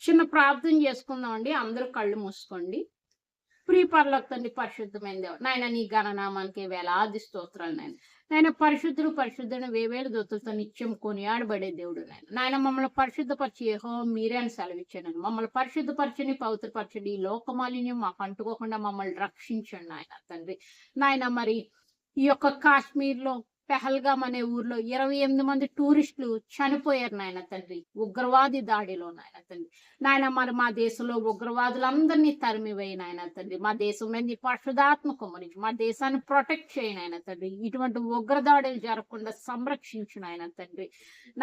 చిన్న ప్రార్థన చేసుకుందామండి. అందరూ కళ్ళు మూసుకోండి. ప్రియ పరలోక తండ్రి, పరిశుద్ధమైన దేవ, నాయన నీ ఘననామానికి వేలాది స్తోత్రాలు నాయన. నాయన పరిశుద్ధుడు పరిశుద్ధుని వేవేల దూతలతో నిత్యం కొనియాడబడే దేవుడు నాయన. నాయన మమ్మల్ని పరిశుద్ధపరిచి యెహోవా మీరే అని సెలవిచ్చాను. మమ్మల్ని పరిశుద్ధపరచని పవిత్రపరచండి. ఈ లోకమాలిన్యం మాకు అంటుకోకుండా మమ్మల్ని రక్షించండి నాయన తండ్రి. నాయన మరి ఈ యొక్క కాశ్మీర్‌లో పెహల్గాం అనే ఊర్లో 28 మంది టూరిస్టులు చనిపోయారు నాయన తండ్రి. ఉగ్రవాది దాడిలో నాయన తండ్రి. నాయన మరి మా దేశంలో ఉగ్రవాదులందరినీ తరిమివేయి నాయన తండ్రి. మా దేశం మీద నీ పరిశుద్ధాత్మ కుమ్మరించి మా దేశాన్ని ప్రొటెక్ట్ చేయి నాయన తండ్రి. ఇటువంటి ఉగ్రదాడులు జరగకుండా సంరక్షించు నాయన తండ్రి.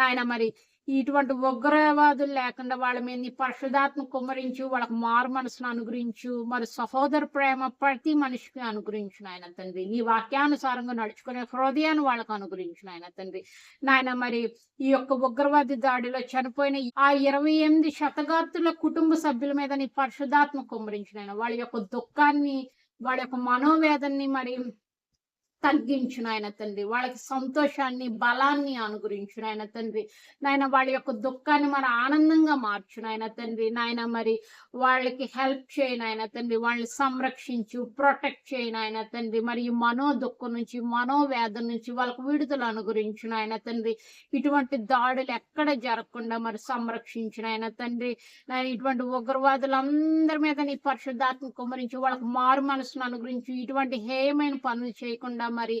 నాయన మరి ఇటువంటి ఉగ్రవాదులు లేకుండా వాళ్ళ మీద నీ పరిశుద్ధాత్మ కుమ్మరించు, వాళ్ళకి మారు మనసును అనుగ్రహించు, మరి సహోదర ప్రేమ ప్రతి మనిషికి అనుగ్రహించు నాయన తండ్రి. నీ వాక్యానుసారంగా నడుచుకునే హృదయాన్ని వాళ్ళకు అనుగ్రహించు నాయన తండ్రి. నాయన మరి ఈ యొక్క ఉగ్రవాది దాడిలో చనిపోయిన ఆ 28 శతగాత్రుల కుటుంబ సభ్యుల మీద నీ పరిశుద్ధాత్మ కుమ్మరించు నాయన. వాళ్ళ యొక్క దుఃఖాన్ని, వాళ్ళ యొక్క మనోవేదనని మరి తగ్గించు నాయన తండ్రి. వాళ్ళకి సంతోషాన్ని, బలాన్ని అనుగ్రహించు నాయన తండ్రి. నాయన వాళ్ళ యొక్క దుఃఖాన్ని మన ఆనందంగా మార్చు నాయన తండ్రి. నాయన మరి వాళ్ళకి హెల్ప్ చేయి నాయన తండ్రి. వాళ్ళని సంరక్షించు, ప్రొటెక్ట్ చేయి నాయన తండ్రి. మరి ఈ దుఃఖం నుంచి, మనోవేదన నుంచి వాళ్ళకు విడుదల అనుగ్రహించు నాయన తండ్రి. ఇటువంటి దాడులు ఎక్కడ జరగకుండా మరి సంరక్షించు నాయన తండ్రి. నాయన ఇటువంటి ఉగ్రవాదులందరి మీద నీ పరిశుద్ధాత్మ కుమ్మరించి వాళ్ళకు మారు మనసును అనుగ్రహించు. ఇటువంటి హేయమైన పనులు చేయకుండా మరి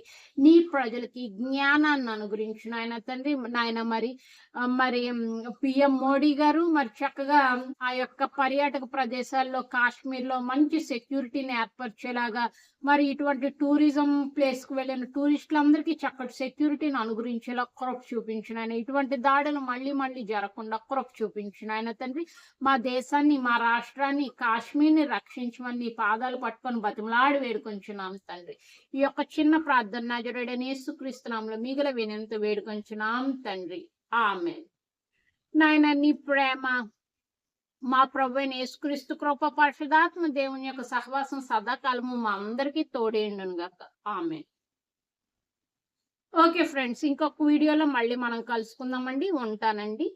నీ ప్రజలకి జ్ఞానాన్ని అనుగ్రహించు నాయన తండ్రి. నాయన మరి పిఎం మోడీ గారు మరి చక్కగా ఆ యొక్క పర్యాటక ప్రదేశాల్లో కాశ్మీర్లో మంచి సెక్యూరిటీని ఏర్పరిచేలాగా, మరి ఇటువంటి టూరిజం ప్లేస్ కు వెళ్ళిన టూరిస్టులందరికీ చక్కటి సెక్యూరిటీని అనుగ్రహించేలా కృప చూపించు నాయన. ఇటువంటి దాడులు మళ్ళీ జరగకుండా కృప చూపించు నాయన తండ్రి. మా దేశాన్ని, మా రాష్ట్రాన్ని, కాశ్మీర్ని రక్షించమని నీ పాదాలు పట్టుకొని బతిమలాడి వేడుకొంచున్నాం తండ్రి. ఈ యొక్క చిన్న ప్రార్థన నజరేయుడైన యేసుక్రీస్తు నామములో మిగిల వినయంతో వేడుకొంచున్నాం తండ్రి. ఆమేన్. నాయన నీ ప్రేమ, మా ప్రభువైన యేసుక్రీస్తు కృప, పరిశుద్ధాత్మ దేవుని యొక్క సహవాసం సదాకాలము మా అందరికీ తోడేయుండును గాక. ఆమేన్. ఓకే ఫ్రెండ్స్, ఇంకొక వీడియోలో మళ్ళీ మనం కలుసుకుందామండి. ఉంటానండి.